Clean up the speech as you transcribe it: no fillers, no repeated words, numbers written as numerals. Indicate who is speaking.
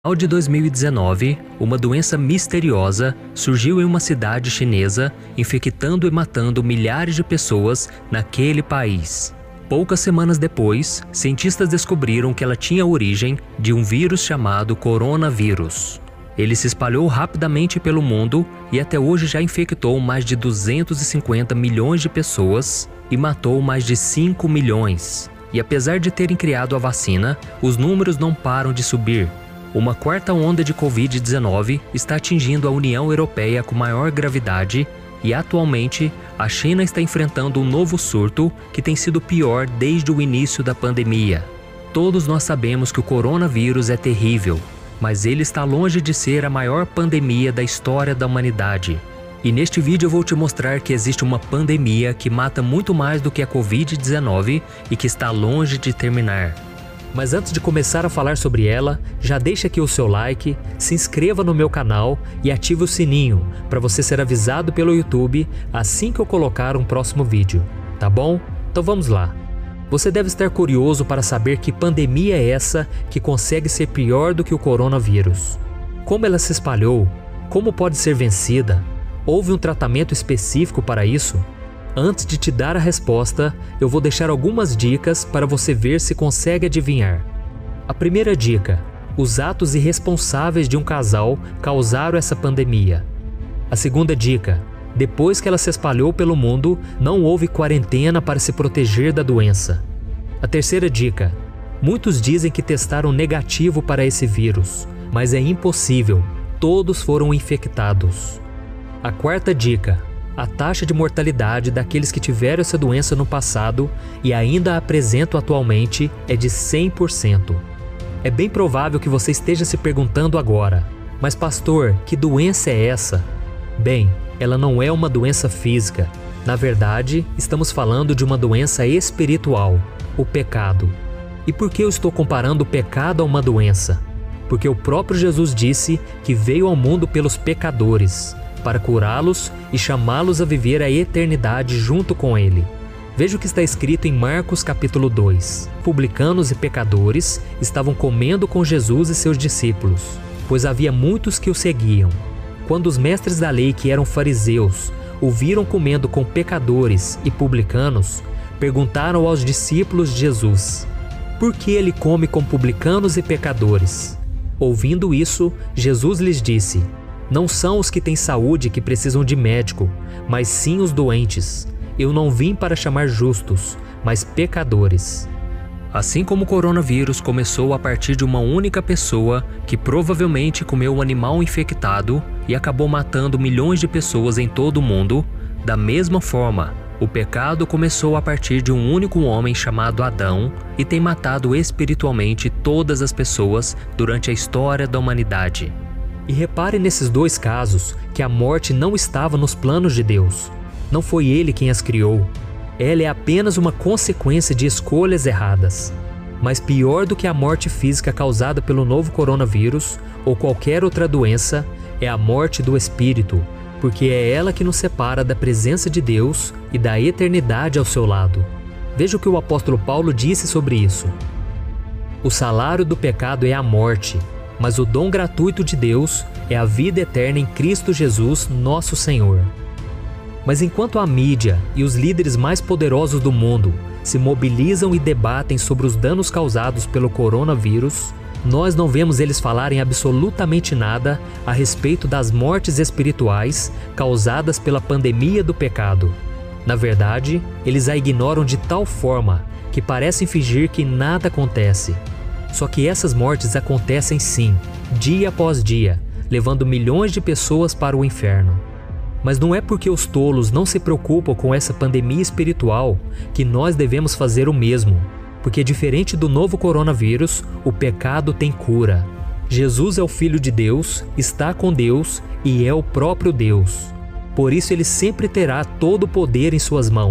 Speaker 1: No final de 2019, uma doença misteriosa surgiu em uma cidade chinesa, infectando e matando milhares de pessoas naquele país. Poucas semanas depois, cientistas descobriram que ela tinha origem de um vírus chamado coronavírus. Ele se espalhou rapidamente pelo mundo e até hoje já infectou mais de 250 milhões de pessoas e matou mais de 5 milhões. E apesar de terem criado a vacina, os números não param de subir. Uma quarta onda de Covid-19 está atingindo a União Europeia com maior gravidade e, atualmente, a China está enfrentando um novo surto que tem sido pior desde o início da pandemia. Todos nós sabemos que o coronavírus é terrível, mas ele está longe de ser a maior pandemia da história da humanidade. E neste vídeo eu vou te mostrar que existe uma pandemia que mata muito mais do que a Covid-19 e que está longe de terminar. Mas antes de começar a falar sobre ela, já deixa aqui o seu like, se inscreva no meu canal e ative o sininho para você ser avisado pelo YouTube assim que eu colocar um próximo vídeo, tá bom? Então vamos lá. Você deve estar curioso para saber que pandemia é essa que consegue ser pior do que o coronavírus. Como ela se espalhou? Como pode ser vencida? Houve um tratamento específico para isso? Antes de te dar a resposta, eu vou deixar algumas dicas para você ver se consegue adivinhar. A primeira dica: os atos irresponsáveis de um casal causaram essa pandemia. A segunda dica: depois que ela se espalhou pelo mundo, não houve quarentena para se proteger da doença. A terceira dica: muitos dizem que testaram negativo para esse vírus, mas é impossível, todos foram infectados. A quarta dica: a taxa de mortalidade daqueles que tiveram essa doença no passado e ainda a apresentam atualmente é de 100%. É bem provável que você esteja se perguntando agora: mas pastor, que doença é essa? Bem, ela não é uma doença física. Na verdade, estamos falando de uma doença espiritual, o pecado. E por que eu estou comparando o pecado a uma doença? Porque o próprio Jesus disse que veio ao mundo pelos pecadores, para curá-los e chamá-los a viver a eternidade junto com Ele. Veja o que está escrito em Marcos capítulo 2. Publicanos e pecadores estavam comendo com Jesus e seus discípulos, pois havia muitos que o seguiam. Quando os mestres da lei, que eram fariseus, o viram comendo com pecadores e publicanos, perguntaram aos discípulos de Jesus: por que ele come com publicanos e pecadores? Ouvindo isso, Jesus lhes disse: não são os que têm saúde que precisam de médico, mas sim os doentes. Eu não vim para chamar justos, mas pecadores. Assim como o coronavírus começou a partir de uma única pessoa que provavelmente comeu um animal infectado e acabou matando milhões de pessoas em todo o mundo, da mesma forma, o pecado começou a partir de um único homem chamado Adão e tem matado espiritualmente todas as pessoas durante a história da humanidade. E repare nesses dois casos que a morte não estava nos planos de Deus. Não foi Ele quem as criou. Ela é apenas uma consequência de escolhas erradas. Mas pior do que a morte física causada pelo novo coronavírus ou qualquer outra doença é a morte do espírito, porque é ela que nos separa da presença de Deus e da eternidade ao seu lado. Veja o que o apóstolo Paulo disse sobre isso. O salário do pecado é a morte, mas o dom gratuito de Deus é a vida eterna em Cristo Jesus, nosso Senhor. Mas enquanto a mídia e os líderes mais poderosos do mundo se mobilizam e debatem sobre os danos causados pelo coronavírus, nós não vemos eles falarem absolutamente nada a respeito das mortes espirituais causadas pela pandemia do pecado. Na verdade, eles a ignoram de tal forma que parecem fingir que nada acontece. Só que essas mortes acontecem sim, dia após dia, levando milhões de pessoas para o inferno. Mas não é porque os tolos não se preocupam com essa pandemia espiritual que nós devemos fazer o mesmo. Porque diferente do novo coronavírus, o pecado tem cura. Jesus é o Filho de Deus, está com Deus e é o próprio Deus. Por isso ele sempre terá todo o poder em suas mãos.